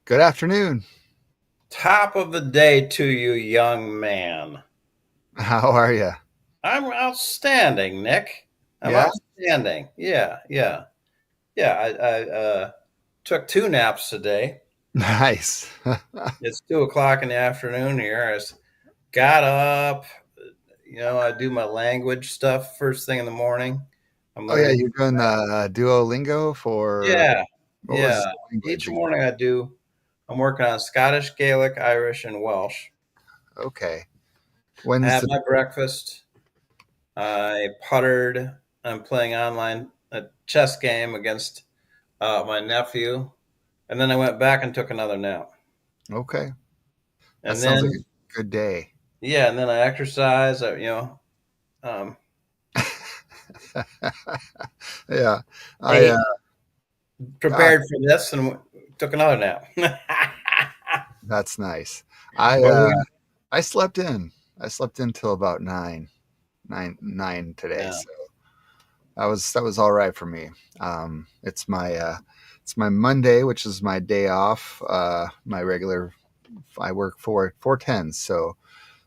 Good afternoon. Top of the day to you, young man. How are you? I'm outstanding, Nick. I'm Yeah, outstanding. Yeah. I took two naps today. nice. It's 2 o'clock in the afternoon here. I just got up. I do my language stuff first thing in the morning. I'm Oh yeah, learning. you're doing the Duolingo for Yeah, what was yeah. the language Each again? morning I do. I'm working on Scottish, Gaelic, Irish, and Welsh. Okay. I When's had the my breakfast. I puttered. I'm playing online a chess game against my nephew, and then I went back and took another nap. Okay. That And sounds like then a good day. yeah, and then I exercised. Um, Yeah. I ate, God, prepared for this, and took another nap. that's nice. I But uh we, I slept in. I slept in till about nine today. yeah, So that was all right for me. It's my Monday, which is my day off. My regular I work four tens, so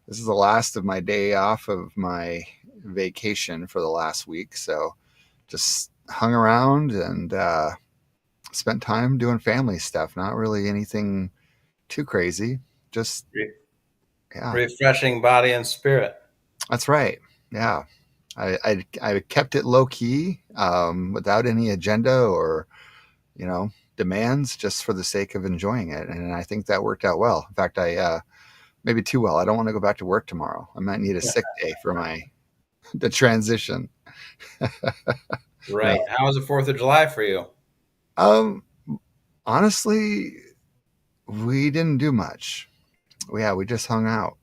this is the last of my day off of my vacation for the last week. So just hung around and spent time doing family stuff. Not really anything too crazy. Just re- yeah, refreshing body and spirit. that's right. Yeah, I kept it low key, without any agenda or demands, just for the sake of enjoying it, and I think that worked out well. In fact, I maybe too well. I don't want to go back to work tomorrow. I might need a sick day for my the transition. Right. No. How was the 4th of July for you? Um, honestly, we didn't do much. Yeah, we just hung out.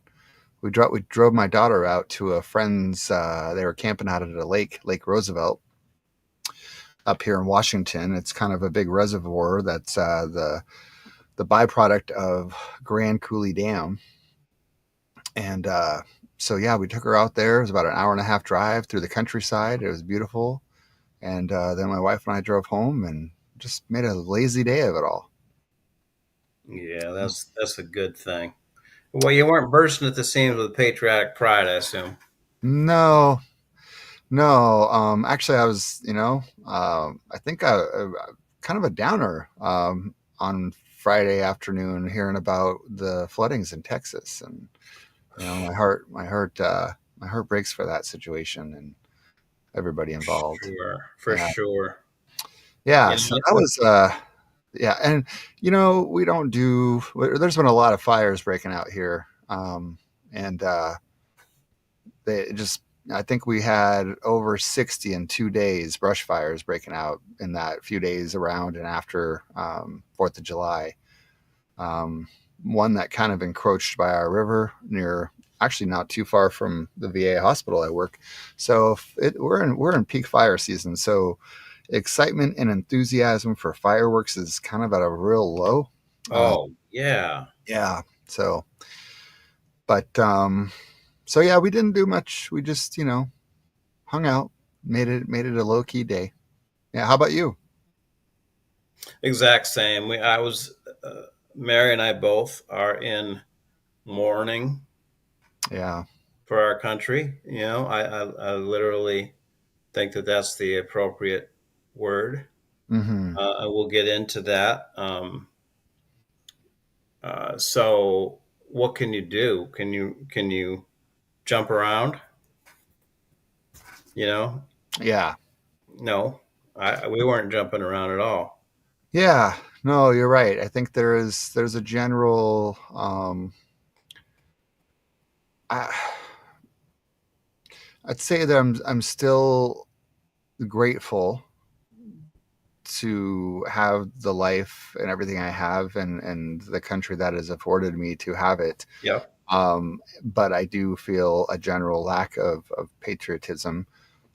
We drove my daughter out to a friend's. They were camping out at a Lake Roosevelt, up here in Washington. It's kind of a big reservoir that's the byproduct of Grand Coulee Dam, and so yeah, we took her out there. It was about an hour and a half drive through the countryside. It was beautiful, and then my wife and I drove home and just made a lazy day of it all. Yeah, that's a good thing. Well, you weren't bursting at the seams with patriotic pride, I assume. No, no. Actually, I was, I think kind of a downer on Friday afternoon, hearing about the floodings in Texas, and my heart breaks for that situation and everybody involved. Sure, for Yeah, sure. yeah. You So that know, was, yeah, and we don't do. There's been a lot of fires breaking out here, and they just I think we had over 60 in 2 days brush fires breaking out in that few days around and after 4th of July. Um, One that kind of encroached by our river near, actually not too far from the VA hospital I work. So we're in peak fire season. So excitement and enthusiasm for fireworks is kind of at a real low. Uh, oh yeah. yeah. So, but so yeah, we didn't do much. We just hung out, made it a low key day. Yeah. How about you? Exact same. I was, Mary and I both are in mourning Yeah. for our country. I literally think that that's the appropriate word. Hmm. I will get into that. So, what can you do? Can you jump around? You know, Yeah. no, we weren't jumping around at all. Yeah. No, you're right. I think there's a general. I, I'd say that I'm still grateful to have the life and everything I have, and the country that has afforded me to have it. Yep. But I do feel a general lack of patriotism,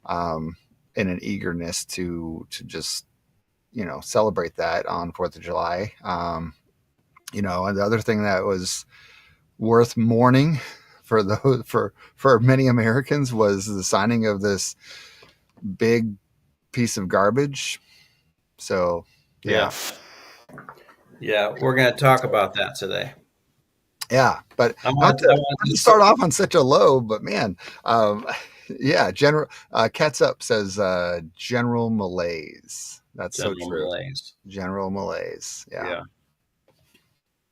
and an eagerness to just celebrate that on 4th of July. And the other thing that was worth mourning for many Americans was the signing of this big piece of garbage. So Yeah. yeah. Yeah, we're going to talk about that today. Yeah, but I not want to, I to, want not to to just put, start off on such a low, but man, um, yeah, General Cats Up says General Malaise. That's so General true. malaise. General Malaise. Yeah.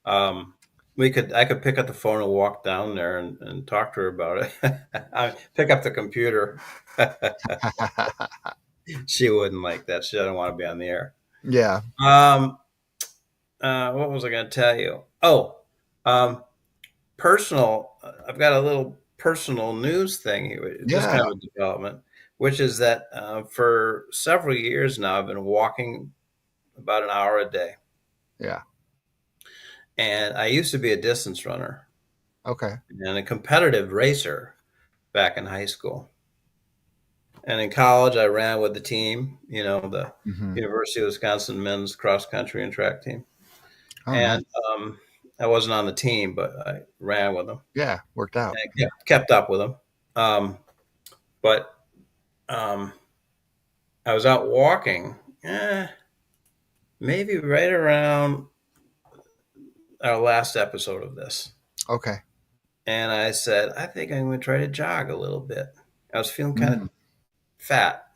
Yeah. Um, I could pick up the phone and walk down there and talk to her about it. I pick up the computer. She wouldn't like that. She doesn't want to be on the air. Yeah. Um, what was I going to tell you? Oh, um, personal. I've got a little personal news thing here, just Yeah. kind of a development, which is that for several years now, I've been walking about an hour a day. Yeah. And I used to be a distance runner Okay. and a competitive racer back in high school. And in college, I ran with the team, the Hmm. University of Wisconsin men's cross country and track team. Oh, nice. And I wasn't on the team, but I ran with them Yeah. Worked out. and kept up with them. Um, but um, I was out walking, maybe right around our last episode of this. Okay. And I said, I think I'm going to try to jog a little bit. I was feeling kind of Mm. fat,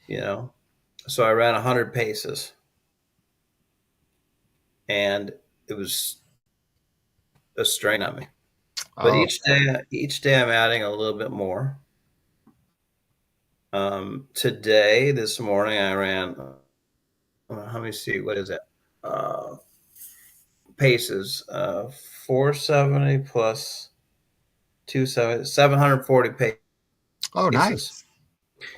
you know. So I ran 100 paces, and it was a strain on me. But Oh, each day I'm adding a little bit more. This morning, I ran. Let me see, what is it? Uh, Paces. 470 plus 270, 740 oh, paces. nice.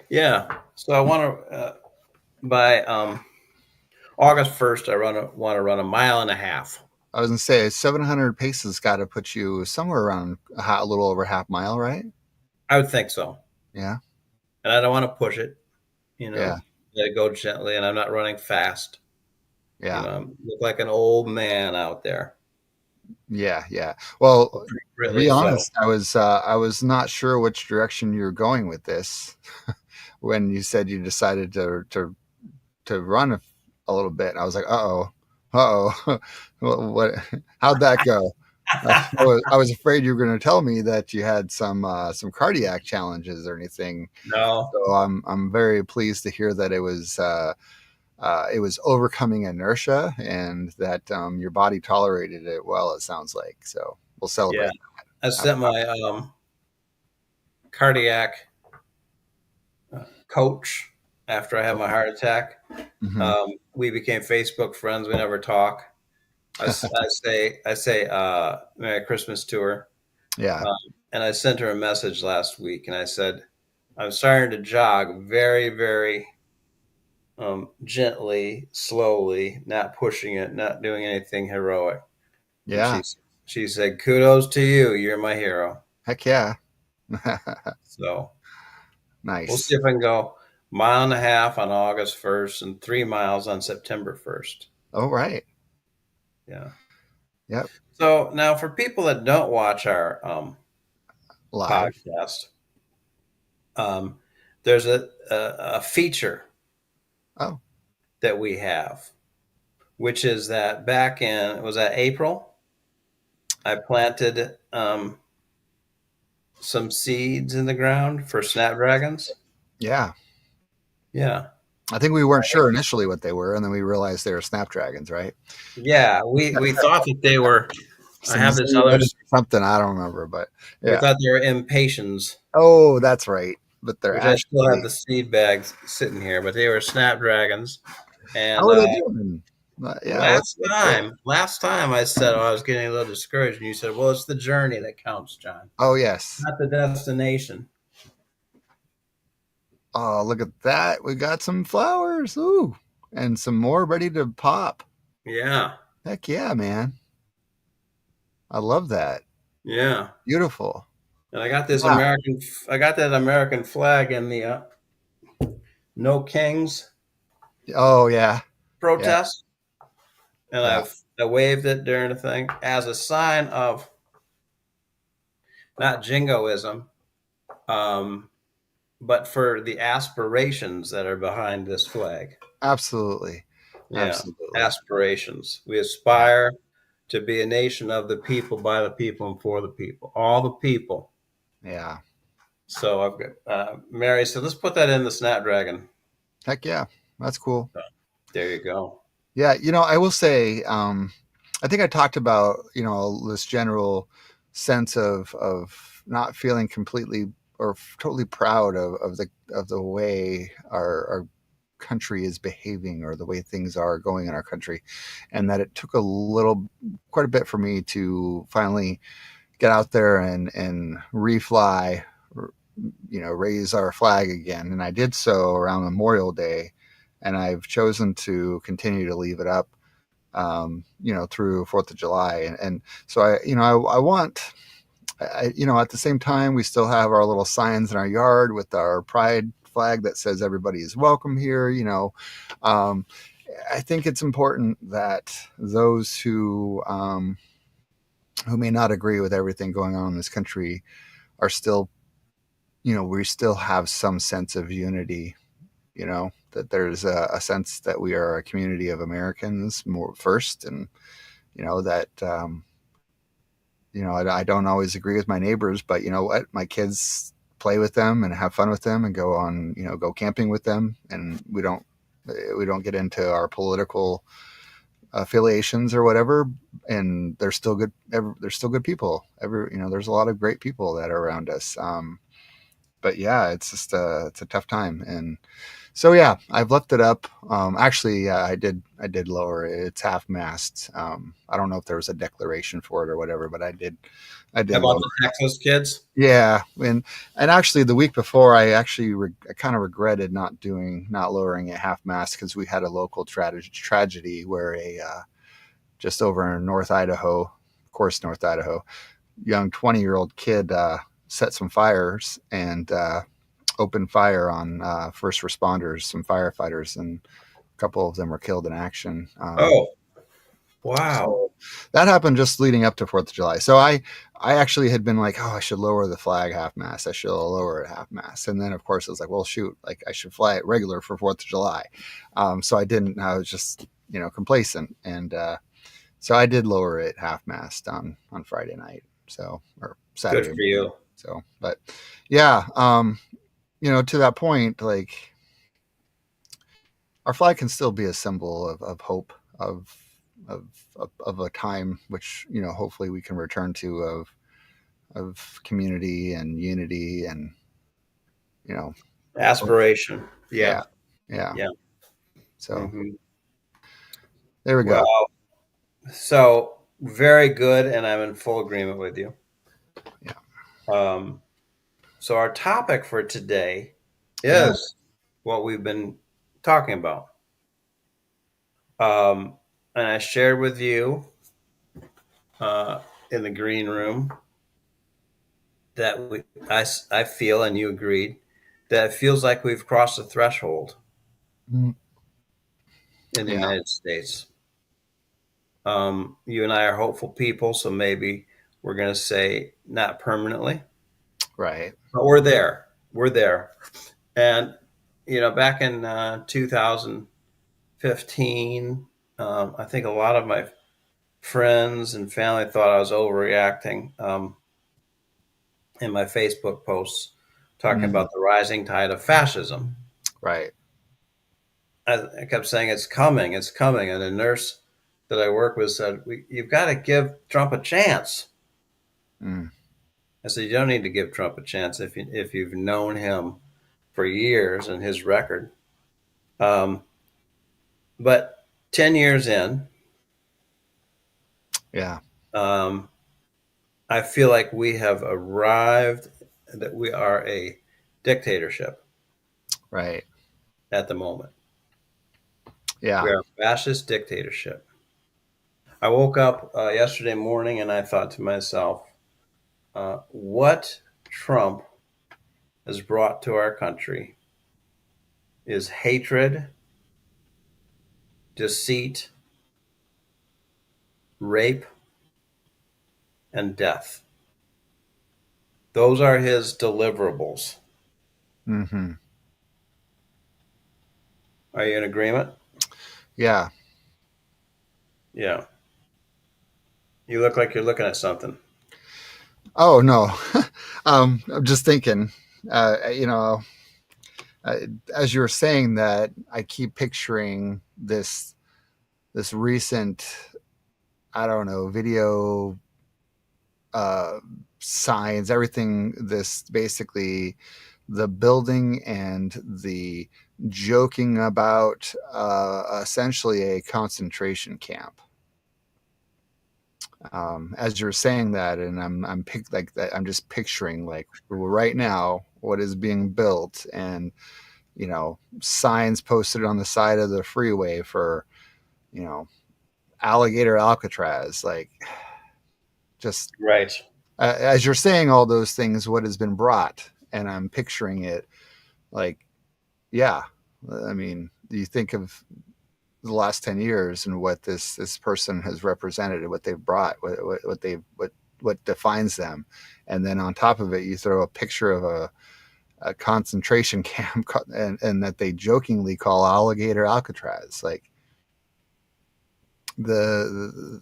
Yeah. So I want to by August 1st, want to run a mile and a half. I was gonna say 700 paces got to put you somewhere around a little over half mile, right? I would think so, Yeah. and I don't want to push it. Yeah. Let it go gently, and I'm not running fast. Yeah. I look like an old man out there. Yeah. Yeah. Well, to Really be slow. honest, I was not sure which direction you were going with this when you said you decided to run a little bit. I was like, uh oh, what? How'd that go? I was afraid you were going to tell me that you had some cardiac challenges or anything. No, So I'm very pleased to hear that it was overcoming inertia and that your body tolerated it well. It sounds like so. We'll yeah, celebrate. I sent my cardiac coach after I had my heart attack. Hmm. We became Facebook friends. We never talk. I say, Merry Christmas to her. Yeah, And I sent her a message last week, and I said, I'm starting to jog very, very gently, slowly, not pushing it, not doing anything heroic. And yeah, she said, "Kudos to you. You're my hero." heck yeah, So we'll see nice. if I can go mile and a half on August 1st and 3 miles on September 1st. All right. Yeah. Yep. So now, for people that don't watch our Live. podcast, um, there's a feature Oh, that we have, which is that back in, was that April? I planted some seeds in the ground for snapdragons. yeah. Yeah. I think we weren't sure initially what they were, and then we realized they were snapdragons, right? Yeah. We thought that they were, I Some have this zany other, birds or something. I don't remember, but we yeah. thought they were impatiens, Oh, that's right. But they're which I still have actually. the seed bags sitting here, but they were snapdragons. How And are they doing? Yeah. Let's see. last time I said, I was getting a little discouraged, and you said, well, it's the journey that counts, John, Oh yes. not the destination. Oh, look at that. We got some flowers. Ooh, and some more ready to pop. Yeah. Heck yeah, man. I love that. Yeah. Beautiful. And Yeah. I got that American flag in the No Kings Oh yeah. Yeah. protest, and Yeah. I waved it during the thing as a sign of not jingoism, um, but for the aspirations that are behind this flag. Absolutely. Yeah. Absolutely. Aspirations. We Yeah. aspire to be a nation of the people, by the people, and for the people. All the people. Yeah. So I've got Mary said, let's put that in the Snapdragon. Heck yeah. That's cool. So, there you go. Yeah, I will say, I think I talked about, this general sense of not feeling completely or totally proud of the way our country is behaving, or the way things are going in our country, and that it took quite a bit for me to finally get out there and refly, raise our flag again. And I did so around Memorial Day, and I've chosen to continue to leave it up, through 4th of July. And so I want, at the same time, we still have our little signs in our yard with our pride flag that says everybody is welcome here. Um, I think it's important that those who may not agree with everything going on in this country are still, we still have some sense of unity, that there's a sense that we are a community of Americans more first. And, that, I don't always agree with my neighbors, but you know what? My kids play with them and have fun with them and go camping with them. And we don't get into our political affiliations or whatever. And they're still good. They're still good people. There's a lot of great people that are around us. But yeah, it's a tough time. And so yeah, I've left it up. Actually, yeah, I did lower it. It's half mast. I don't know if there was a declaration for it or whatever, but I did How about lower the it. Texas kids? Yeah, and actually the week before, I kind of regretted not lowering it half mast, because we had a local tragedy where a just over in North Idaho, of course, North Idaho, young 20-year-old kid set some fires and opened fire on first responders, some firefighters, and a couple of them were killed in action. Oh, wow. So that happened just leading up to 4th of July. So I actually had been like, oh, I should lower the flag half mast. I should lower it half mast. And then of course I was like, well, shoot, like I should fly it regular for 4th of July. So I didn't. I was just complacent, and so I did lower it half mast on Friday night. So, or Good Saturday for morning. you. So, but yeah, to that point, like our flag can still be a symbol of hope, of of a time which hopefully we can return to, of community and unity, and you know Aspiration. Yeah. yeah, yeah. Yeah. So Hmm. there we go. Well, so very good. And I'm in full agreement with you. Yeah, Um, so our topic for today yeah, is what we've been talking about. Um, and I shared with you uh, in the green room that I feel, and you agreed, that it feels like we've crossed a threshold mm, in the yeah, United States. You and I are hopeful people, so maybe we're going to say not permanently, right, but we're there. We're there. And, back in 2015, I think a lot of my friends and family thought I was overreacting in my Facebook posts talking mm, about the rising tide of fascism. right, I kept saying it's coming, it's coming, and a nurse that I work with said, "You've got to give Trump a chance." mm, I said, "You don't need to give Trump a chance if you've known him for years and his record." Um, but 10 years in, yeah, um, I feel like we have arrived, that we are a dictatorship right, at the moment. We yeah, are a fascist dictatorship. I woke up yesterday morning and I thought to myself, what Trump has brought to our country is hatred, deceit, rape, and death. Those are his deliverables. hmm, Are you in agreement? yeah. Yeah. You look like you're looking at something. Oh no, I'm just thinking. You know, uh, as you were saying that, I keep picturing this recent, I don't know, video uh, signs, everything. This basically the building and the joking about essentially a concentration camp. As you're saying that, and I'm like that, I'm just picturing like right now what is being built, and signs posted on the side of the freeway for you know alligator Alcatraz, like just Right. as you're saying all those things, what has been brought, and I'm picturing it like, yeah, I mean, you think of the last 10 years and what this person has represented and what they've brought, what defines them, and then on top of it you throw a picture of a concentration camp, and that they jokingly call alligator Alcatraz, like the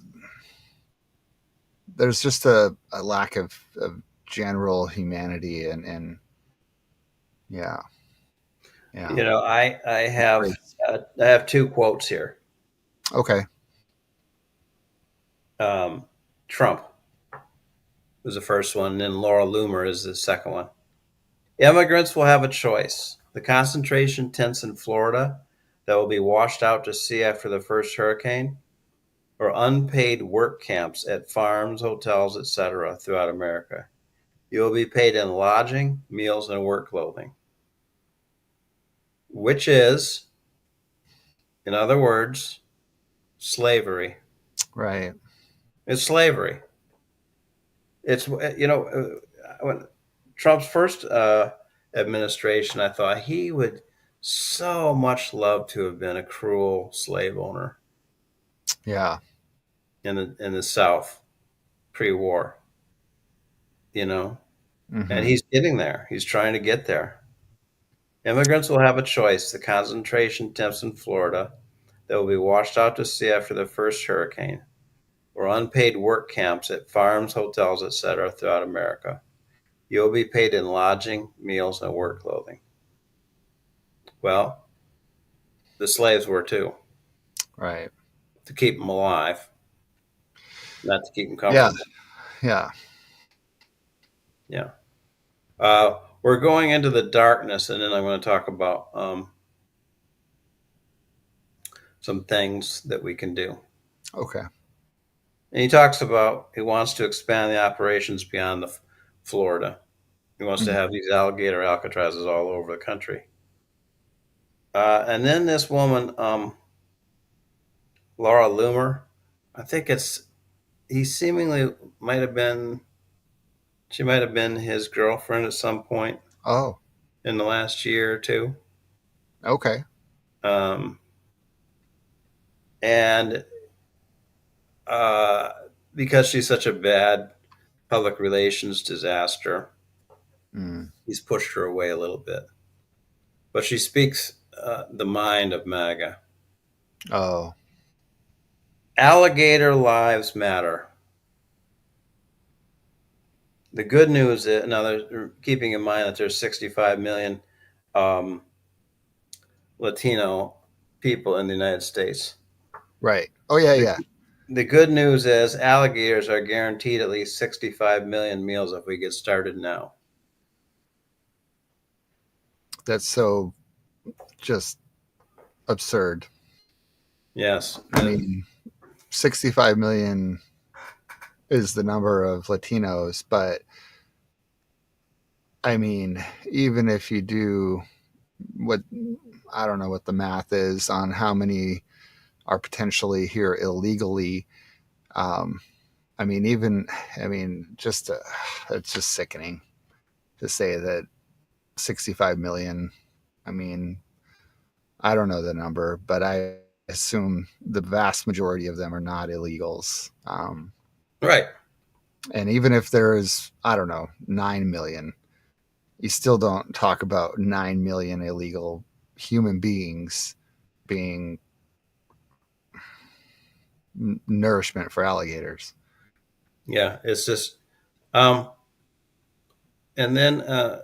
there's just a lack of general humanity, and yeah, yeah, I have two quotes here. okay, Um, Trump was the first one, and then Laura Loomer is the second one. Immigrants will have a choice: the concentration tents in Florida that will be washed out to sea after the first hurricane, or unpaid work camps at farms, hotels, etc. throughout America. You will be paid in lodging, meals, and work clothing, which is, in other words, slavery. right, It's slavery. It's when Trump's first administration, I thought he would so much love to have been a cruel slave owner yeah, in the South pre-war, you know, and mm-hmm. he's getting there. He's trying to get there. Immigrants will have a choice: the concentration camps in Florida that will be washed out to sea after the first hurricane, or unpaid work camps at farms, hotels, etc. throughout America. You will be paid in lodging, meals, and work clothing. Well, the slaves were too, Right, to keep them alive, not to keep them yeah, comfortable. yeah, Yeah. We're going into the darkness, and then I'm going to talk about some things that we can do. okay, And he talks about he wants to expand the operations beyond the Florida. He wants to mm. have these alligator Alcatrazes all over the country. And then this woman, Laura Loomer, I think he seemingly might have been, she might have been his girlfriend at some point Oh, in the last year or two. okay, Um, and uh, because she's such a bad public relations disaster, mm. he's pushed her away a little bit. But she speaks the mind of MAGA. Oh, Alligator lives matter. The good news is, now they're keeping in mind that there's 65 million um, Latino people in the United States. right, oh yeah, The, yeah, the good news is alligators are guaranteed at least 65 million meals if we get started now. that's so just absurd. Yes. I mean, 65 million is the number of Latinos, but I mean, even if you do what, I don't know what the math is on how many are potentially here illegally. Um, I mean, even, I mean, just it's just sickening to say that 65 million. I mean, I don't know the number, but I assume the vast majority of them are not illegals. Right. And even if there is, I don't know, 9 million, you still don't talk about 9 million illegal human beings being nourishment for alligators. Yeah, it's just, um, and then I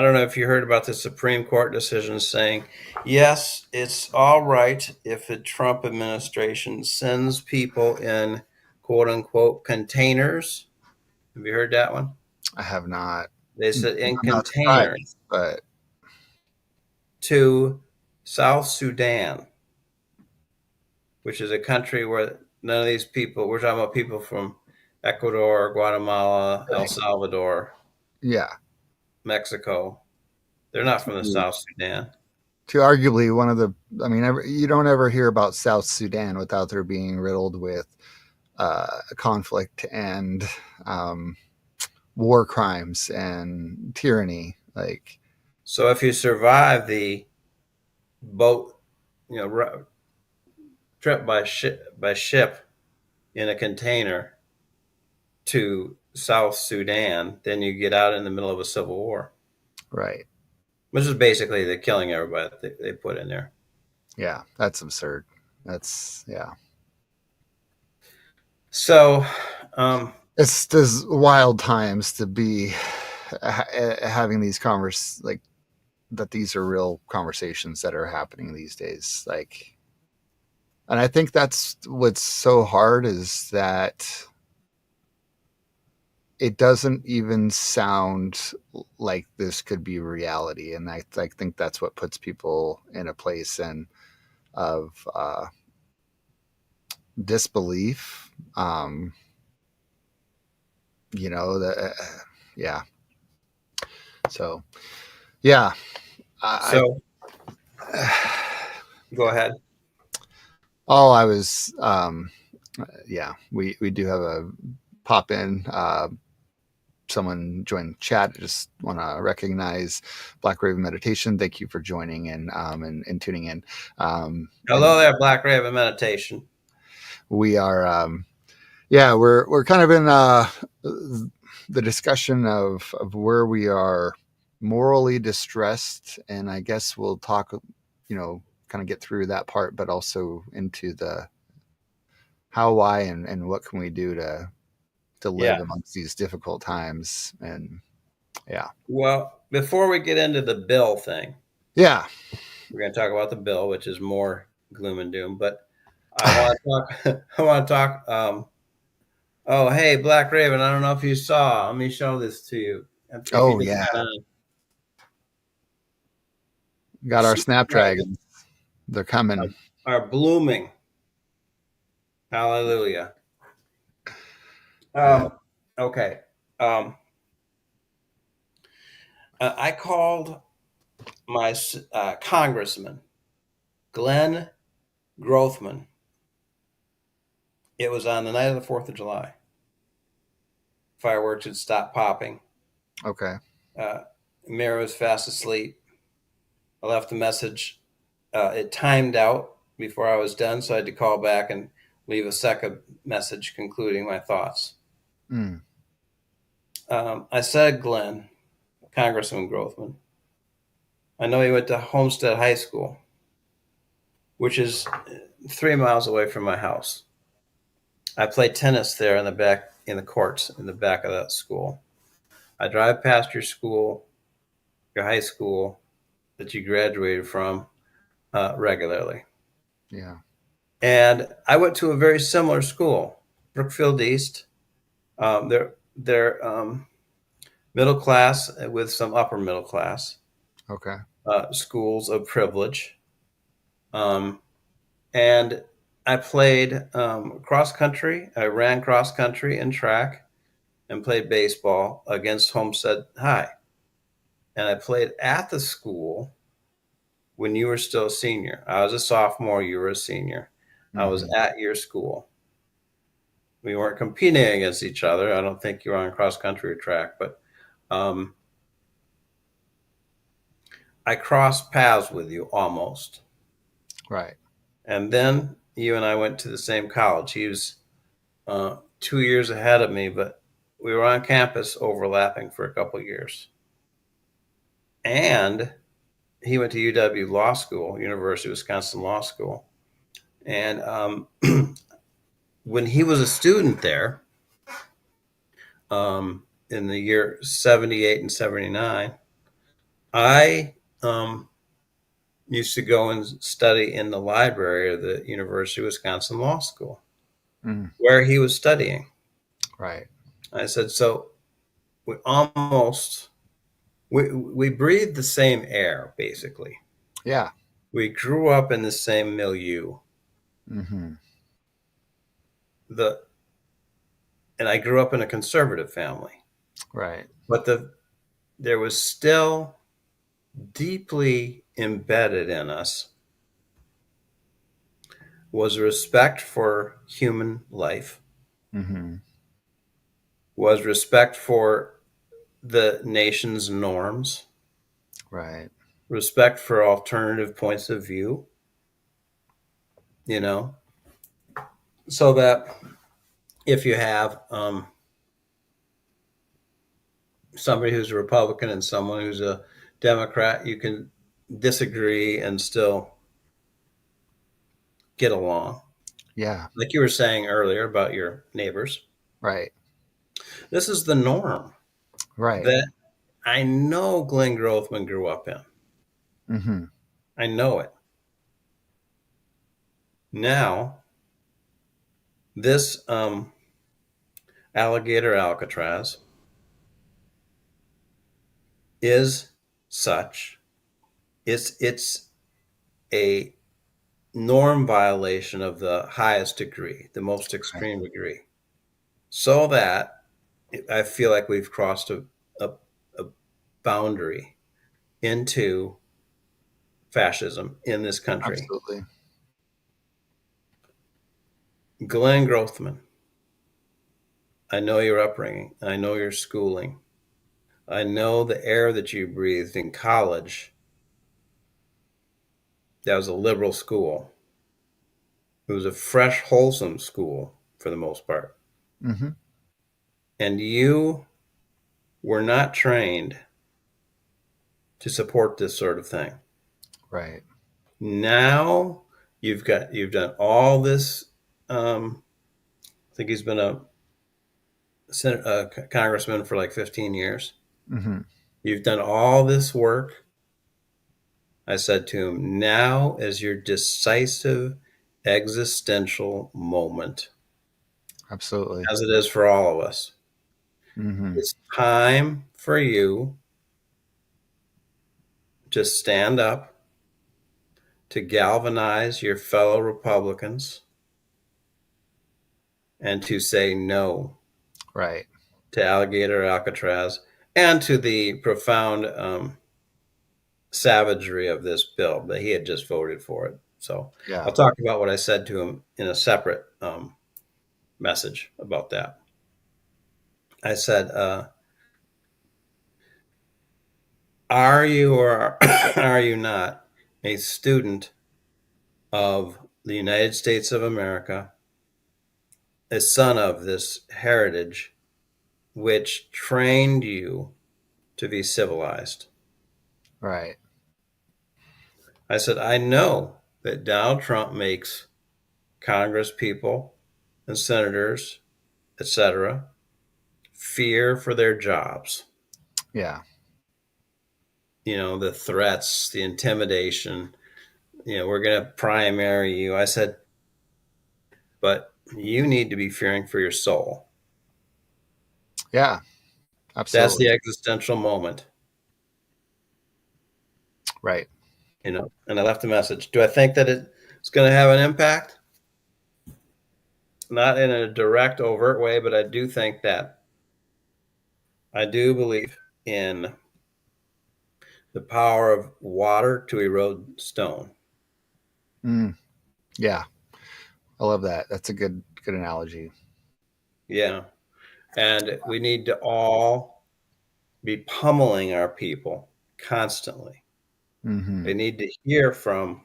don't know if you heard about the Supreme Court decision saying, yes, it's all right if the Trump administration sends people in quote unquote containers. Have you heard that one? I have not. They I'm said in not surprised, containers but to South Sudan, which is a country where none of these people, we're talking about people from Ecuador, Guatemala, El Salvador, yeah, Mexico. They're not from the to, South Sudan. to arguably one of the, I mean, you don't ever hear about South Sudan without there being riddled with conflict and um, war crimes and tyranny. Like, So if you survive the boat, trip by ship in a container to South Sudan, then you get out in the middle of a civil war, right. which is basically the killing everybody that they put in there. Yeah, that's absurd. That's, yeah. So, um, It's just wild times to be having these like that. These are real conversations that are happening these days. Like, and I think that's what's so hard is that it doesn't even sound like this could be reality. And I think that's what puts people in a place and of disbelief. That, yeah. So, yeah, I, so go ahead. oh, I was, yeah, we do have a pop in. Someone joined chat. I just want to recognize Black Raven Meditation. Thank you for joining in and tuning in. Hello And there, Black Raven Meditation. we are, yeah, we're kind of in the discussion of where we are morally distressed, and I guess we'll talk, kind of get through that part, but also into the how, why, and what can we do to Yeah. live amongst these difficult times. And yeah, Well, before we get into the bill thing, yeah. we're going to talk about the bill, which is more gloom and doom. But I want to talk. I want to talk. Oh, hey, Black Raven. I don't know if you saw. Let me show this to you. If you Oh just yeah, got on. got our Snapdragons snapdragons. They're coming. are blooming. Hallelujah. Yeah. Okay. Um, I called my congressman, Glenn Grothman. It was on the night of the 4th of July. Fireworks had stopped popping. Okay. Mira was fast asleep. I left a message. It timed out before I was done, so I had to call back and leave a second message concluding my thoughts. Mm. I said, Glenn, Congressman Grothman, I know you went to Homestead High School, which is 3 miles away from my house. I play tennis there in the back, in the courts in the back of that school. I drive past your school, your high school that you graduated from regularly. Yeah. And I went to a very similar school, Brookfield East. They're middle class with some upper middle class Okay. schools of privilege. Um, and I played cross country. I ran cross country and track and played baseball against Homestead High. And I played at the school when you were still a senior. I was a sophomore, you were a senior. I was Mm-hmm. at your school. We weren't competing against each other. I don't think you were on cross country or track, but um, I crossed paths with you almost. Right. And then you and I went to the same college. He was 2 years ahead of me, but we were on campus overlapping for a couple of years. And he went to UW Law School, University of Wisconsin Law School. And when he was a student there, in the year 78 and 79, I used to go and study in the library of the University of Wisconsin Law School Mm, where he was studying. right. I said, so we almost we breathe the same air, basically. Yeah. We grew up in the same milieu. Hmm. The and I grew up in a conservative family, Right. but there was still deeply embedded in us was respect for human life, Hmm. was respect for the nation's norms, Right. respect for alternative points of view, you know, so that if you have somebody who's a Republican and someone who's a Democrat, you can disagree and still get along. Yeah. Like you were saying earlier about your neighbors, Right. this is the norm Right. that I know Glenn Grothman grew up in. Hmm. I know it. Now, this alligator Alcatraz is such. It's a norm violation of the highest degree, the most Right. extreme degree, so that I feel like we've crossed a, a boundary into fascism in this country. Absolutely. Glenn Grothman, I know your upbringing, I know your schooling, I know the air that you breathed in college. That was a liberal school. It was a fresh, wholesome school for the most part. Hmm. And you were not trained to support this sort of thing. Right. Now you've done all this. I think he's been a congressman for like 15 years. Hmm. You've done all this work. I said to him, now is your decisive existential moment, Absolutely. as it is for all of us. Hmm. It's time for you to stand up, to galvanize your fellow Republicans, and to say no Right. to alligator Alcatraz and to the profound savagery of this bill that he had just voted for it. So Yeah. I'll talk about what I said to him in a separate message about that. I said, are you or are you not a student of the United States of America, a son of this heritage which trained you to be civilized? Right. I said, I know that Donald Trump makes Congress people and senators, etc., fear for their jobs. Yeah. You know, the threats, the intimidation, we're going to primary you. I said, but you need to be fearing for your soul. Yeah. That's Absolutely. the existential moment, Right. And I left a message. Do I think that it's going to have an impact? Not in a direct, overt way, but I do think that I do believe in the power of water to erode stone. Mm. Yeah. I love that. That's a good analogy. Yeah. And we need to all be pummeling our people constantly. Hmm. They need to hear from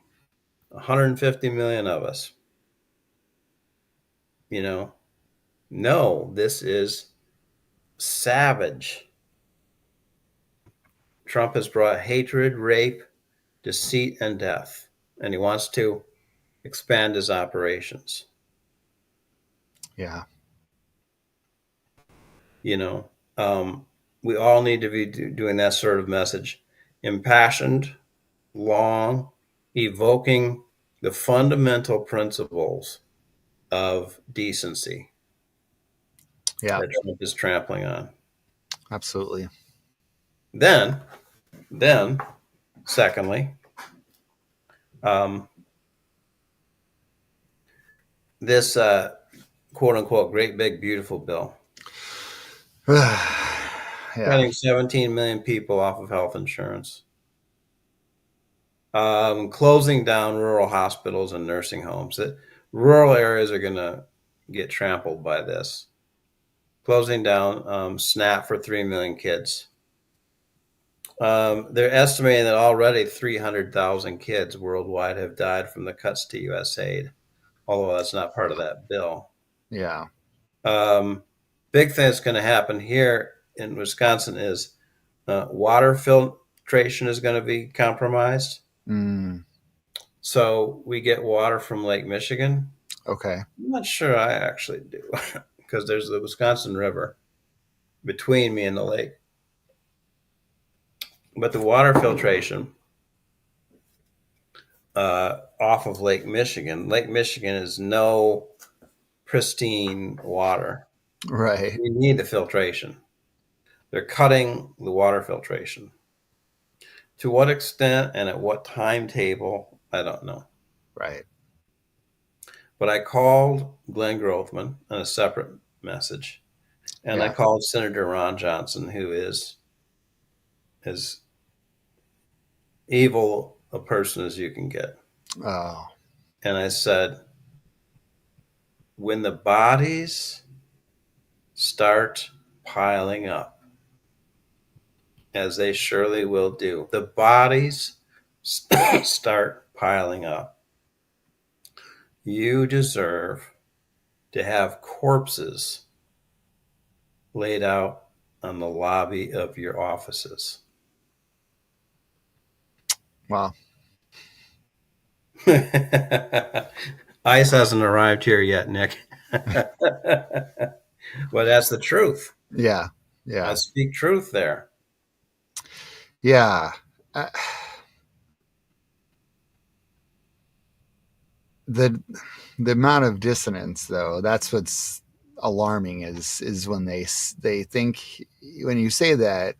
150 million of us, you know, no, this is savage. Trump has brought hatred, rape, deceit, and death. And he wants to expand his operations. Yeah. You know, we all need to be doing that sort of message, impassioned, long, evoking the fundamental principles of decency Yeah. that Trump is trampling on. Absolutely. Then, then, secondly, um, this quote unquote great big beautiful bill, Yeah. cutting 17 million people off of health insurance, closing down rural hospitals and nursing homes. Rural areas are going to get trampled by this. Closing down SNAP for 3 million kids. They're estimating that already 300,000 kids worldwide have died from the cuts to U.S. aid, although that's not part of that bill. Yeah. Um, Big thing that's going to happen here in Wisconsin is water filtration is going to be compromised. Mm, So we get water from Lake Michigan. okay. I'm not sure I actually do because there's the Wisconsin River between me and the lake. But the water filtration off of Lake Michigan is no pristine water. Right. We need the filtration. They're cutting the water filtration. To what extent and at what timetable, I don't know. Right. But I called Glenn Grothman on a separate message, and I Yeah. called Senator Ron Johnson, who is as evil a person as you can get. Oh, And I said, when the bodies start piling up, as they surely will do, the bodies start piling up, you deserve to have corpses laid out on the lobby of your offices. well, Ice hasn't arrived here yet, Nick. Well, that's the truth. yeah. I Yeah. speak truth there. Yeah. Uh, the the amount of dissonance, though, that's what's alarming is when they think when you say that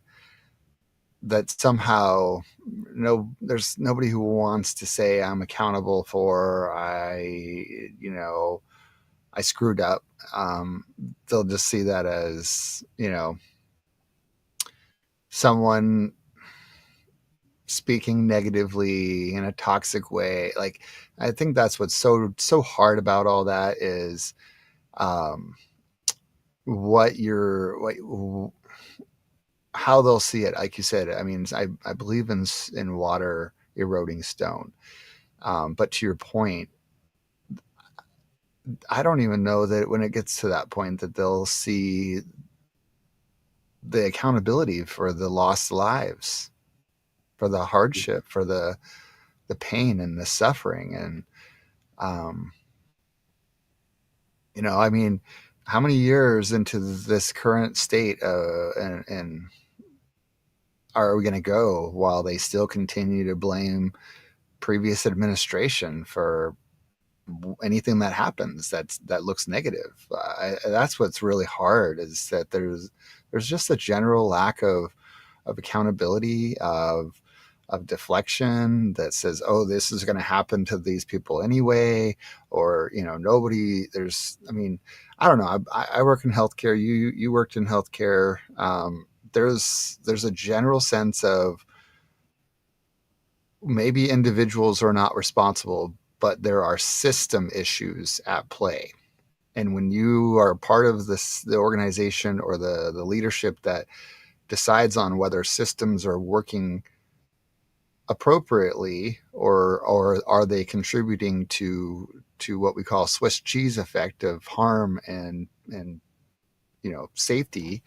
somehow there's nobody who wants to say I'm accountable for I screwed up. They'll just see that as someone speaking negatively in a toxic way. Like, I think that's what's so hard about all that is um, what you're what how they'll see it. Like you said, I mean, I believe in water eroding stone. But to your point, I don't even know that when it gets to that point that they'll see the accountability for the lost lives, for the hardship, for the pain and the suffering. And um, I mean, how many years into this current state and are we going to go while they still continue to blame previous administration for anything that happens that looks negative? That's what's really hard is that there's just a general lack of accountability, of deflection that says, oh, this is going to happen to these people anyway, or nobody. I mean, I don't know. I work in healthcare. You worked in healthcare. There's a general sense of maybe individuals are not responsible, but there are system issues at play. And when you are part of the organization or the leadership that decides on whether systems are working appropriately or are they contributing to what we call Swiss cheese effect of harm and safety,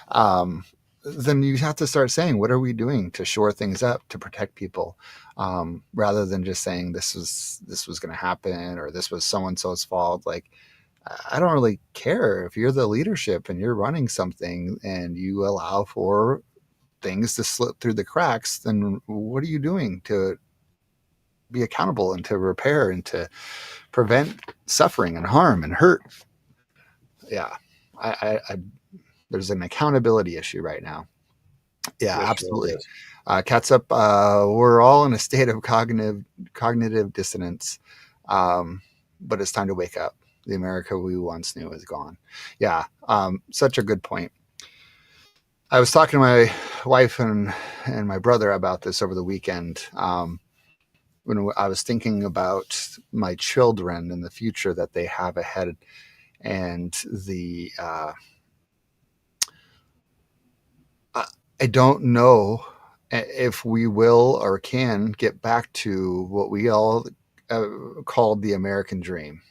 um, then you have to start saying, what are we doing to shore things up to protect people, rather than just saying this was going to happen or this was so and so's fault. Like, I don't really care if you're the leadership and you're running something and you allow for things to slip through the cracks. Then what are you doing to be accountable and to repair and to prevent suffering and harm and hurt? Yeah, I there's an accountability issue right now. Yeah, This really absolutely. is. Cats up. We're all in a state of cognitive dissonance, but it's time to wake up. The America we once knew is gone. Yeah, such a good point. I was talking to my wife and my brother about this over the weekend. When I was thinking about my children and the future that they have ahead, and the I don't know if we will or can get back to what we all called the American dream.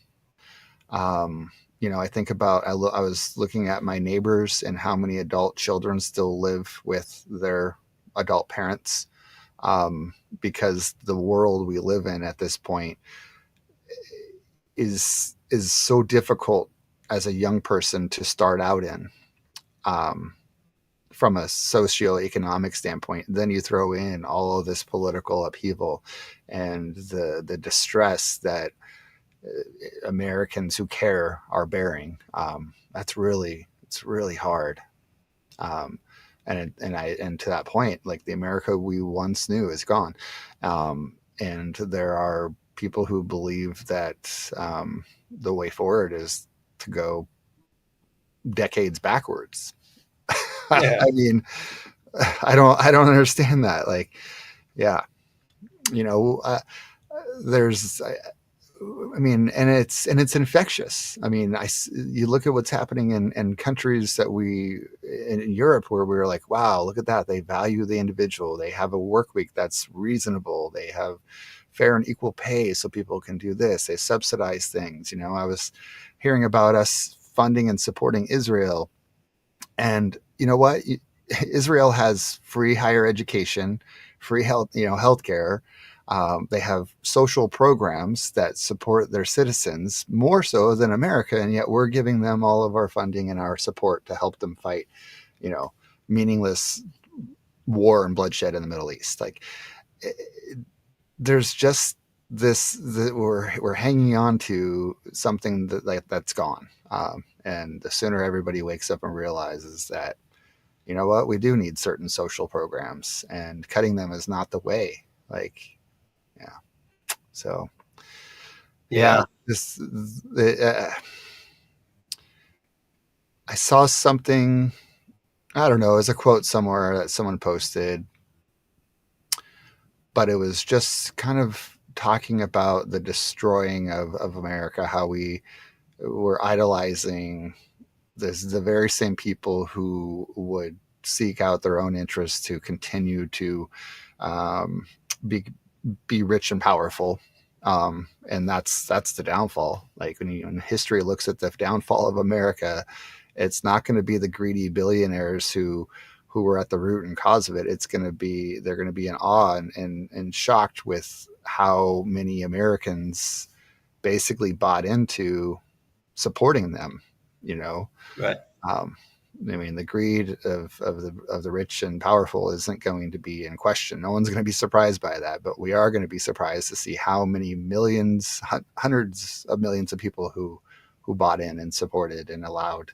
Um, I think about I was looking at my neighbors and how many adult children still live with their adult parents, because the world we live in at this point is so difficult as a young person to start out in. Um, from a socioeconomic standpoint. Then you throw in all of this political upheaval and the distress that Americans who care are bearing. It's really hard. Um, and to that point, like the America we once knew is gone. And there are people who believe that the way forward is to go decades backwards. Yeah. I mean, I don't understand that. Like, yeah, you know, there's, I mean, and it's infectious. I mean, you look at what's happening in countries that in Europe where we're like, wow, look at that. They value the individual. They have a work week that's reasonable. They have fair and equal pay so people can do this. They subsidize things. I was hearing about us funding and supporting Israel. And you know what? Israel has free higher education, free healthcare. They have social programs that support their citizens more so than America, and yet we're giving them all of our funding and our support to help them fight, you know, meaningless war and bloodshed in the Middle East. Like, there's just this that we're hanging on to something that's gone. And the sooner everybody wakes up and realizes that, you know what, we do need certain social programs, and cutting them is not the way. Like, yeah. So, yeah, Yeah. this, I saw something, I don't know, as a quote somewhere that someone posted, but it was just kind of talking about the destroying of America, how we were idolizing the very same people who would seek out their own interests to continue to um, be be rich and powerful. And that's the downfall. Like when history looks at the downfall of America, it's not going to be the greedy billionaires who were at the root and cause of it. They're going to be in awe and shocked with how many Americans basically bought into supporting them. You know, Right. um, I mean, the greed of the rich and powerful isn't going to be in question. No one's going to be surprised by that, but we are going to be surprised to see how many millions, hundreds of millions of people who bought in and supported and allowed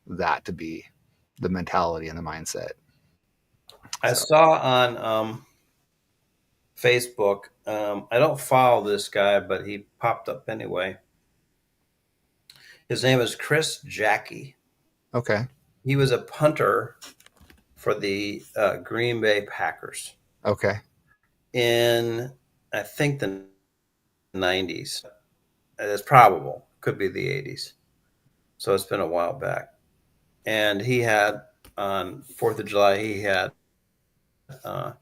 that to be the mentality and the mindset. I So, saw on Facebook. I don't follow this guy, but he popped up anyway. His name is Chris Jackie. okay, He was a punter for the Green Bay Packers okay, in, I think, the 90s. It's probable. Could be the 80s. So it's been a while back. And he had, on 4th of July, he had uh,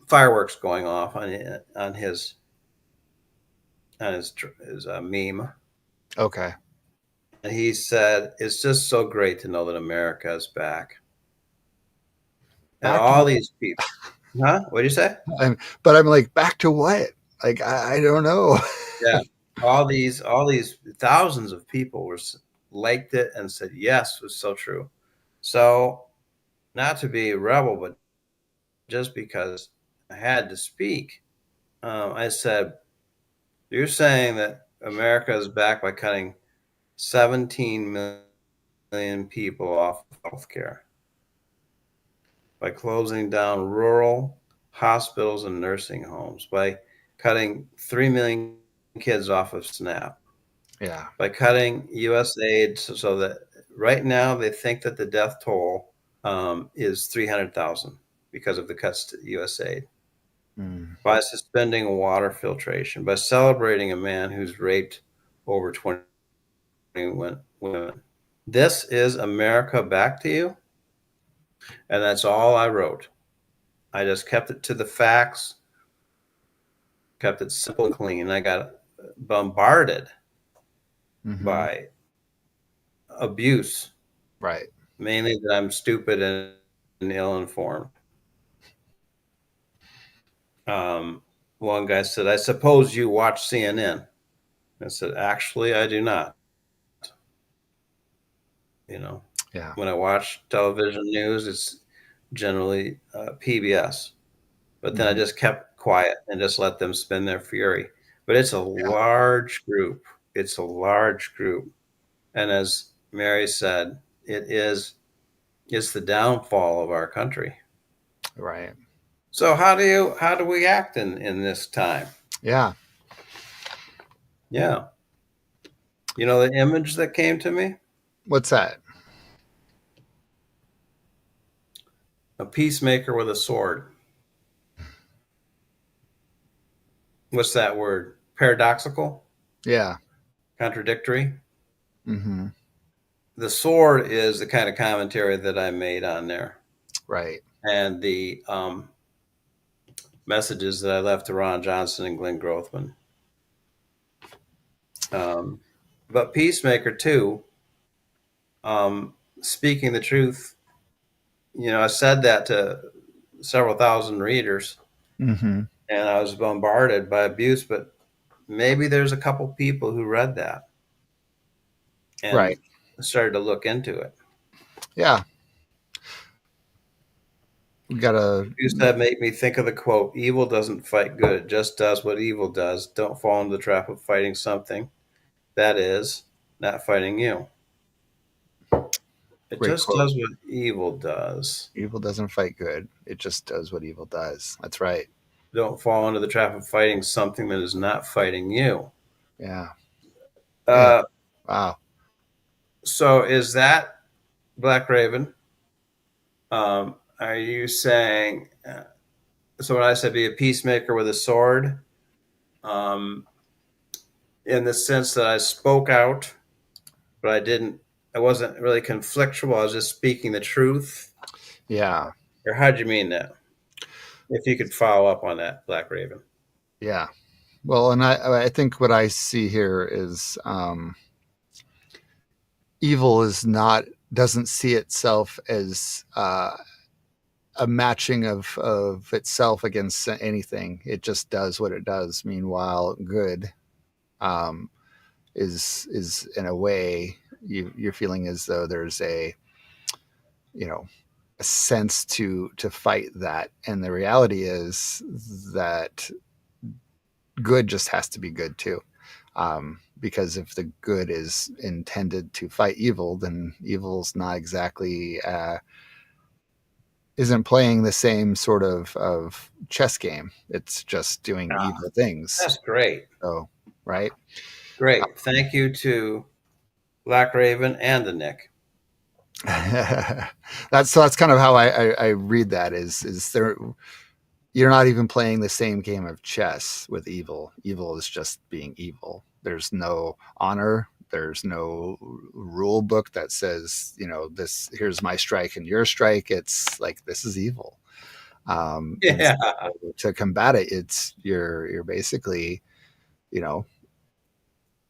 fireworks going off on his meme, okay, he said, "It's just so great to know that America is back." And Back to all what? these people, huh? What did you say? But I'm like, back to what? Like, I don't know. Yeah, all these thousands of people were liked it and said yes, it was so true. So, not to be a rebel, but just because I had to speak, I said, "You're saying that America is back by cutting 17 million people off of healthcare, by closing down rural hospitals and nursing homes, by cutting 3 million kids off of SNAP, Yeah. by cutting U.S. aid so that right now they think that the death toll is 300,000 because of the cuts to U.S. aid, Mm. by suspending water filtration, by celebrating a man who's raped over 20 women. This is America back to you." And that's all I wrote. I just kept it to the facts, kept it simple and clean. I got bombarded Hmm. by abuse, Right. mainly that I'm stupid and ill informed. Um, One guy said, "I suppose you watch CNN." I said, "Actually, I do not. You know, Yeah. when I watch television news, it's generally PBS." But then I Hmm. just kept quiet and just let them spin their fury. But it's a Yeah. large group. It's a large group. And as Mary said, it's the downfall of our country. Right. So how do we act in this time? Yeah. Yeah. You know the image that came to me? What's that? A peacemaker with a sword. What's that word? Paradoxical? Yeah. Contradictory? Hmm. The sword is the kind of commentary that I made on there. Right. And the messages that I left to Ron Johnson and Glenn Grothman. Um, but Peacemaker too, speaking the truth. I said that to several thousand readers, Hmm. and I was bombarded by abuse. But maybe there's a couple people who read that Right. and started to look into it. Yeah. We gotta. You said make me think of the quote: "Evil doesn't fight good; it just does what evil does. Don't fall into the trap of fighting something that is not fighting you. It Great just quote. does what evil does. Evil doesn't fight good. It just does what evil does. That's right. Don't fall into the trap of fighting something that is not fighting you." Yeah. Yeah. Uh, Wow. so is that Black Raven? Are you saying? So when I said be a peacemaker with a sword, um, in the sense that I spoke out, but I didn't. I wasn't really conflictual. I was just speaking the truth. Yeah. Or how'd you mean that? If you could follow up on that, Black Raven. Yeah. Well, and I think what I see here is evil is not doesn't see itself as a matching of itself against anything. It just does what it does. Meanwhile, good um, is in a way you're feeling as though there's a you know a sense to fight that, and the reality is that good just has to be good too. Because if the good is intended to fight evil, then evil's not exactly isn't playing the same sort of chess game. It's just doing Ah, evil things. that's great. So, right? Great. Thank you to Black Raven and the Nick. That's kind of how I read that is there you're not even playing the same game of chess with evil. Evil is just being evil. There's no honor. There's no rule book that says, this here's my strike and your strike. It's like this is evil. And Yeah. so to combat it, it's you're basically, you know,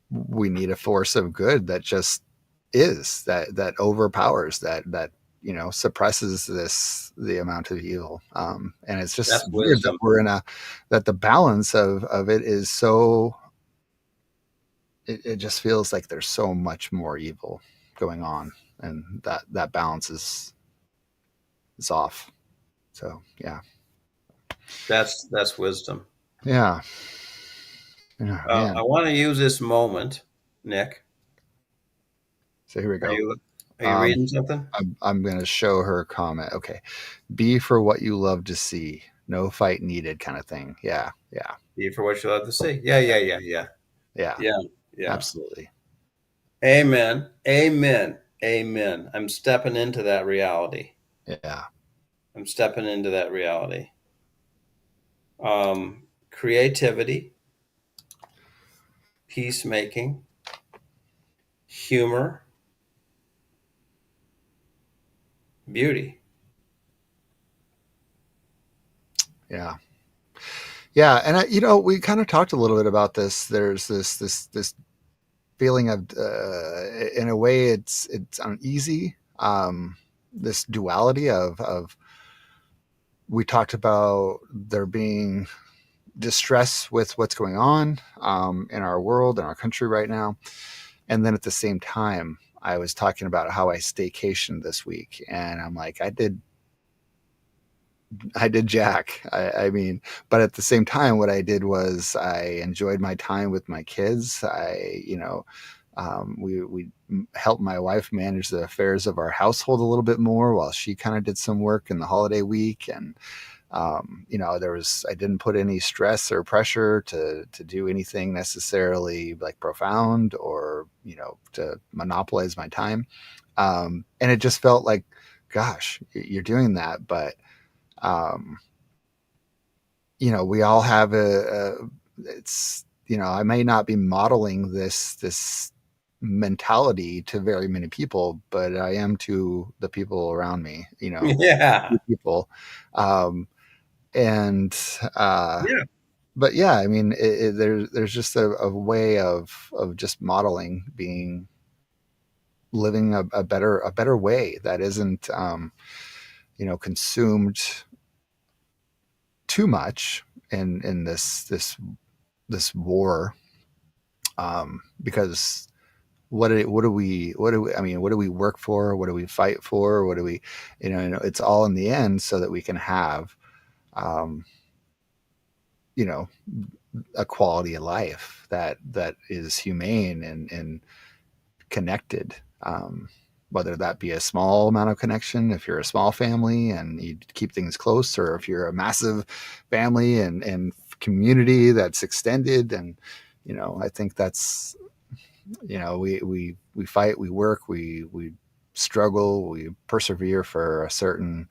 we need a force of good that just is that overpowers that suppresses the amount of evil. And it's just That's weird that wisdom. we're in a that the balance of it is so it just feels like there's so much more evil going on, and that balance is off. So yeah. That's wisdom. Yeah. Yeah, I man. want to use this moment, Nick. So here we Are go. you um reading something? I'm gonna show her a comment. Okay. Be for what you love to see, no fight needed, kind of thing. Yeah, yeah, Be for what you love to see. Yeah, yeah, yeah, yeah, yeah, yeah, yeah. absolutely. Amen. Amen. Amen. I'm stepping into that reality. Yeah, I'm stepping into that reality. Creativity, peacemaking, humor, beauty. yeah, yeah. And we kind of talked a little bit about this. There's this feeling of, in a way, it's uneasy. This duality of we talked about there being distress with what's going on in our world, in our country right now. And then at the same time, I was talking about how I staycationed this week, and I'm like, I did Jack. I mean, but at the same time, what I did was I enjoyed my time with my kids. We helped my wife manage the affairs of our household a little bit more while she kind of did some work in the holiday week. And I didn't put any stress or pressure to do anything necessarily like profound, or to monopolize my time. And it just felt like, gosh, you're doing that, but um, we all have it's, I may not be modeling this mentality to very many people, but I am to the people around me, Yeah. people. Um, and Yeah. but yeah, I mean, there's just a way of just modeling, being living a better way that isn't consumed too much in this war. Because what do we, what do we work for, what do we fight for, what do we, it's all in the end so that we can have um, you know a quality of life that is humane and connected. Whether that be a small amount of connection, if you're a small family and you keep things close, or if you're a massive family and community that's extended. And I think that's, we fight, we work, we struggle, we persevere for a certain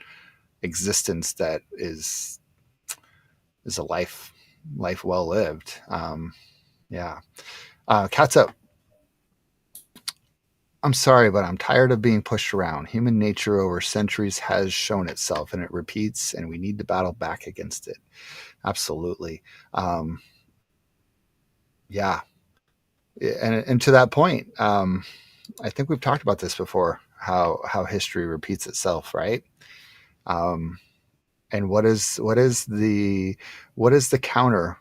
existence that is a life well lived. Yeah. Cat's up. I'm sorry, but I'm tired of being pushed around. Human nature over centuries has shown itself, and it repeats, and we need to battle back against it. Absolutely. Um, yeah. And to that point, I think we've talked about this before, how history repeats itself, right? Um, and what is the counter?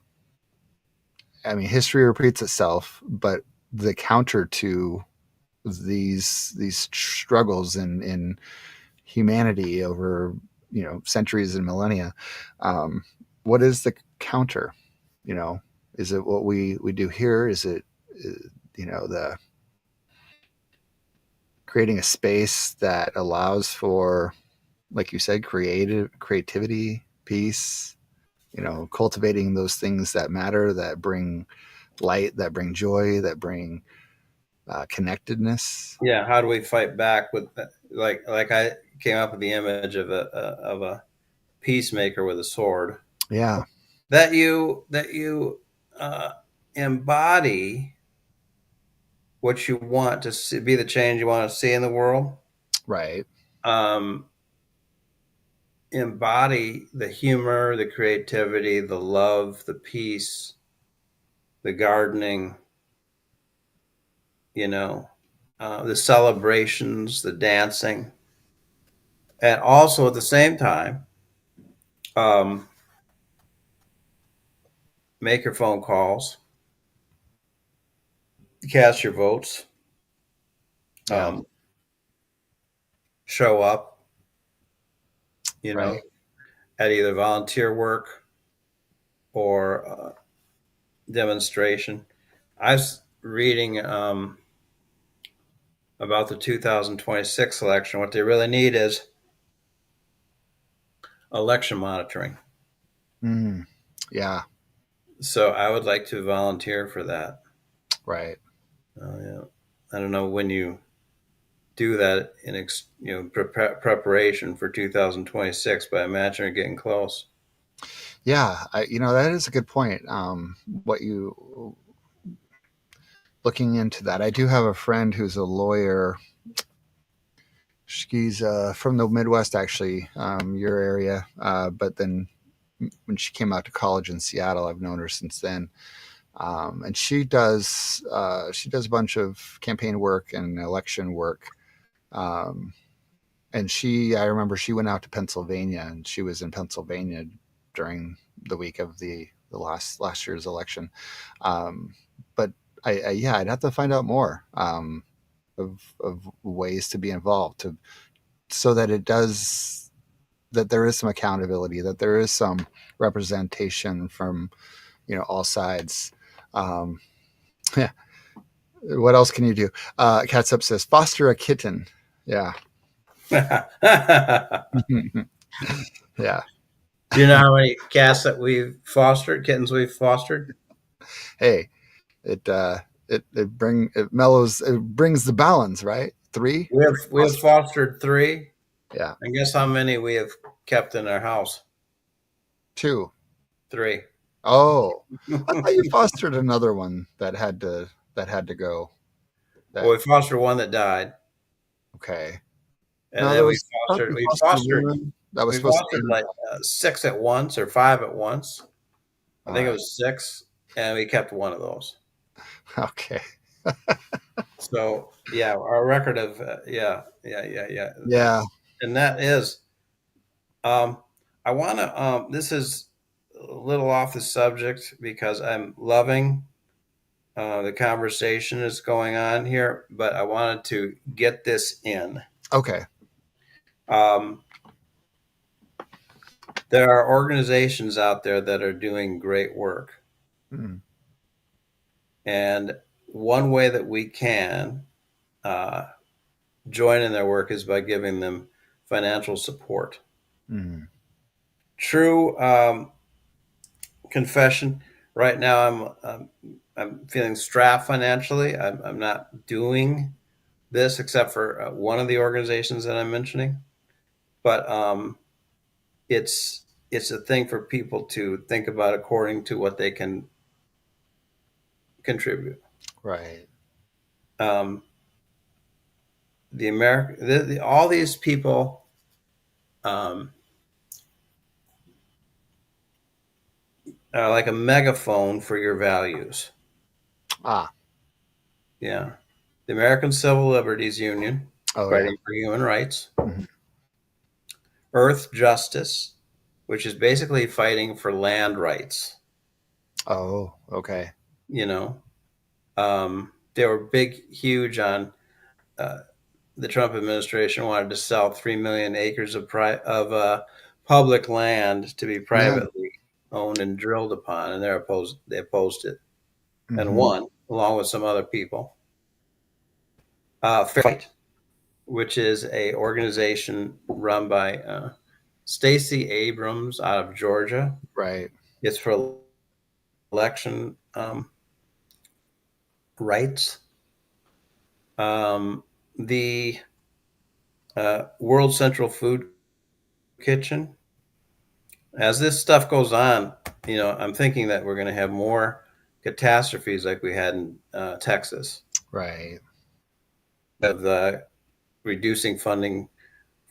I mean, history repeats itself, but the counter to these struggles in humanity over centuries and millennia, um, what is the counter? You know, is it what we do here? Is it the creating a space that allows for, like you said, creativity, peace, cultivating those things that matter, that bring light, that bring joy, that bring connectedness. Yeah. How do we fight back with that? Like I came up with the image of a peacemaker with a sword Yeah, that you uh, embody what you want to see, be the change you want to see in the world. right. Um, embody the humor, the creativity, the love, the peace, the gardening, you know, the celebrations, the dancing, and also at the same time, um, make your phone calls, cast your votes, Yeah. um, show up, you know, Right. at either volunteer work or demonstration. I was reading about the 2026 election. What they really need is election monitoring. Mm. Yeah. So I would like to volunteer for that. Right. Yeah. I don't know when you do that in preparation for 2026, but I imagine you're getting close. Yeah. That is a good point. What you looking into that? I do have a friend who's a lawyer. She's from the Midwest, actually, your area. But then when she came out to college in Seattle, I've known her since then. And she does a bunch of campaign work and election work. Um, and I remember she went out to Pennsylvania, and she was in Pennsylvania during the week of the last year's election. But yeah, I'd have to find out more of ways to be involved so that that there is some accountability, that there is some representation from all sides. Um, yeah. What else can you do? Catsup says foster a kitten. Yeah. Do Yeah. you know how many cats that we've fostered, kittens we've fostered? Hey, it it brings the balance, right? Three. We have fostered three, Yeah. and guess how many we have kept in our house? Two. Three. Oh, I thought you fostered another one that had to go. Well, That we fostered one that died, okay. and No, then there we was thought fostered you we fostered fostered one that was we supposed fostered to. like six at once or five at once. I All think it right. was six, and we kept one of those. Okay. So yeah, our record of yeah, Yeah. and that is um, I want to. This is a little off the subject because I'm loving the conversation that's going on here, but I wanted to get this in. Okay. Um, there are organizations out there that are doing great work, Mm, and one way that we can uh, join in their work is by giving them financial support. mm, True confession. Right now, I'm feeling strapped financially. I'm not doing this except for one of the organizations that I'm mentioning, but it's it's a thing for people to think about according to what they can contribute. right. Um, all these people um, are like a megaphone for your values. Ah. Yeah, the American Civil Liberties Union, Oh yeah. fighting for human rights. Mhm. Earth Justice, which is basically fighting for land rights. Oh. Okay. You know, they were big, huge on uh, the Trump administration wanted to sell 3 million acres of public land to be Yeah. privately owned and drilled upon, and they opposed it and Hmm. won along with some other people. Fair Fight, which is a organization run by Stacey Abrams out of Georgia. Right. It's for election rights. The World Central Food Kitchen. As this stuff goes on, I'm thinking that we're going to have more catastrophes like we had in Texas, Right. of reducing funding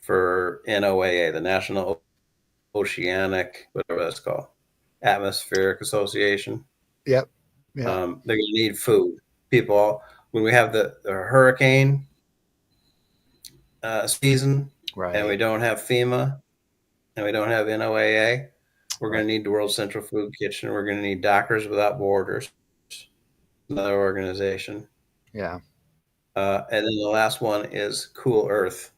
for NOAA, the National Oceanic, whatever that's called, Atmospheric Association. Yep. Yeah. They're going to need food. People when we have the hurricane season, and we Right. don't have FEMA and we don't have NOAA, we're Right. going to need the World Central Food Kitchen. We're going to need Doctors Without Borders, another organization. Yeah. And then the last one is Cool Earth,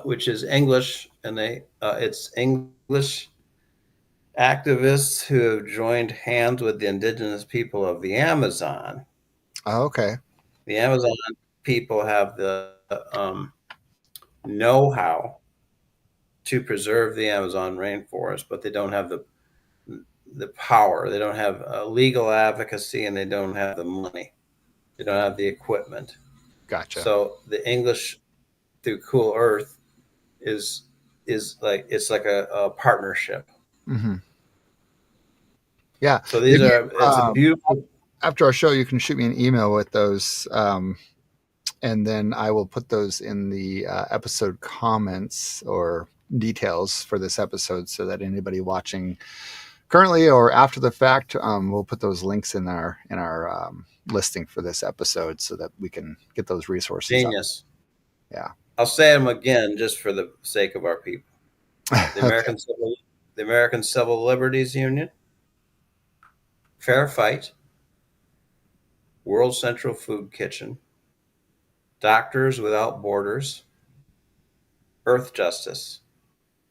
which is English, and it's English activists who have joined hands with the indigenous people of the Amazon. Oh, okay. The Amazon people have the know-how to preserve the Amazon rainforest, but they don't have the power. They don't have legal advocacy, and they don't have the money. They don't have the equipment. Gotcha. So the English through Cool Earth is is like it's like a partnership. Hmm. Yeah. So Maybe it's a beautiful. after our show, you can shoot me an email with those, and then I will put those in the episode comments or details for this episode, so that anybody watching currently or after the fact, we'll put those links in our listing for this episode, so that we can get those resources up. Genius. Yeah. I'll say them again just for the sake of our people. The Okay. American Civil, the American Civil Liberties Union, Fair Fight, World Central Food Kitchen, Doctors Without Borders, Earth Justice,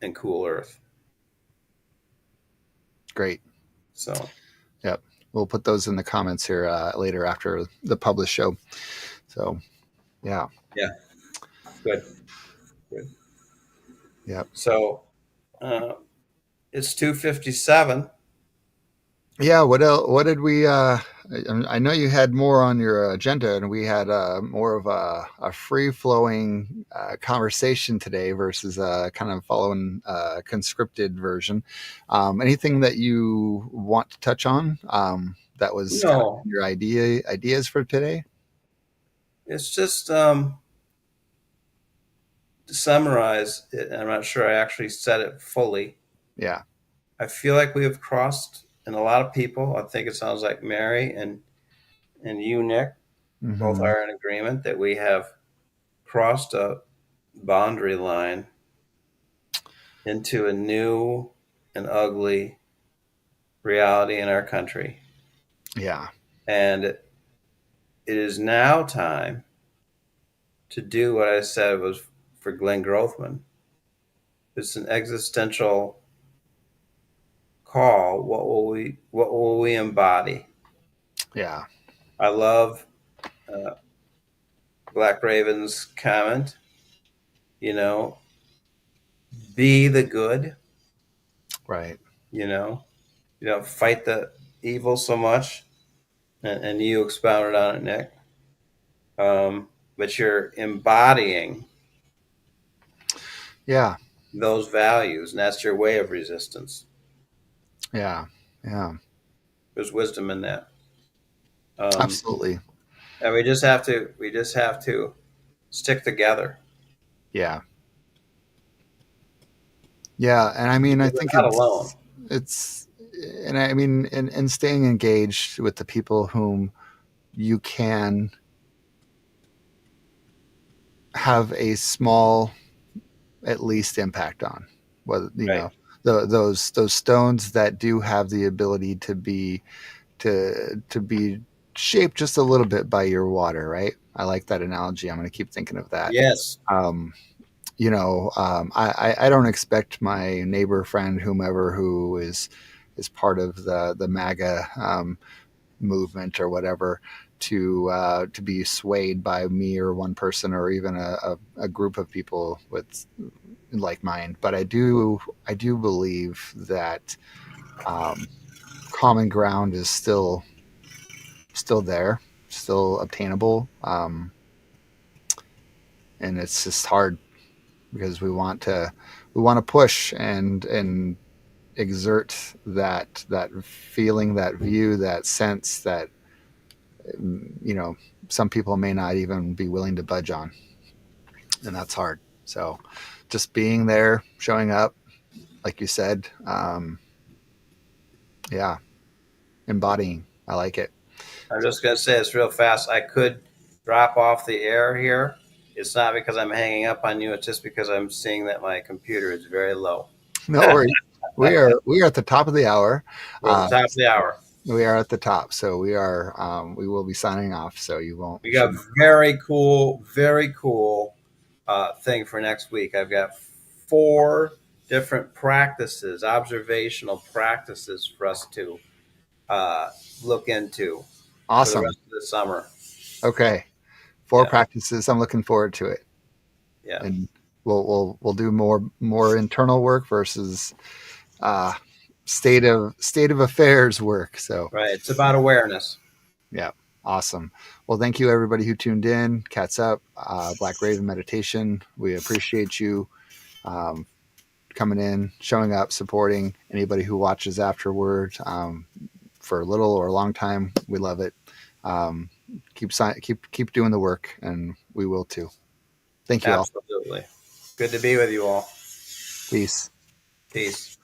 and Cool Earth. Great. So Yep. We'll put those in the comments here later after the published show. So, yeah. yeah, good, good. Yep. So uh, it's 2:57. Yeah. What else? What did we? I know you had more on your agenda, and we had more of a free flowing conversation today versus kind of following a conscripted version. Anything that you want to touch on? That was kind of No, your ideas for today. it's just to summarize it. I'm not sure I actually said it fully. Yeah. I feel like we have crossed, and a lot of people. I think it sounds like Mary and you, Nick, both Hmm. are in agreement that we have crossed a boundary line into a new and ugly reality in our country. Yeah. And it is now time to do what I said was for Glenn Grothman. It's an existential call. What will we embody? Yeah. I love uh, Black Raven's comment, you know, be the good, Right. you know, fight the evil so much. And you expounded on it, Nick. But you're embodying Yeah. those values, and that's your way of resistance. Yeah. Yeah. There's wisdom in that. Um, Absolutely. and we just have to stick together. Yeah. Yeah. And I mean, I We're think not alone. it's, and I mean, and staying engaged with the people whom you can have a small, at least, impact on. Whether Right. those stones that do have the ability to be shaped just a little bit by your water, right? I like that analogy. I'm going to keep thinking of that. Yes. Um, I don't expect my neighbor, friend, whomever, who is part of the MAGA movement or whatever, to be swayed by me or one person or even a group of people with like mind. But I do believe that um, common ground is still there, still obtainable, and it's just hard because we want to push and exert that feeling, that view, that sense that you know some people may not even be willing to budge on, and that's hard. So just being there, showing up, like you said, yeah, embodying. I like it. I'm just going to say this real fast. I could drop off the air here. It's not because I'm hanging up on you. It's just because I'm seeing that my computer is very low. No worries. We are at the top of the hour. We're at the top of the hour. We are at the top, so we will be signing off. So We you got should. very cool thing for next week. I've got 4 different practices, observational practices for us to look into for the Awesome. rest of the summer. Okay, 4 Yeah, practices. I'm looking forward to it, yeah, and we'll do more internal work versus uh, state of affairs work. So right. It's about awareness. yeah, awesome. Well, thank you everybody who tuned in. Cats Up, Black Raven Meditation. We appreciate you um, coming in, showing up, supporting anybody who watches afterward for a little or a long time. We love it. Um, keep doing the work, and we will too. Thank you all. Absolutely. Good to be with you all. Peace. Peace.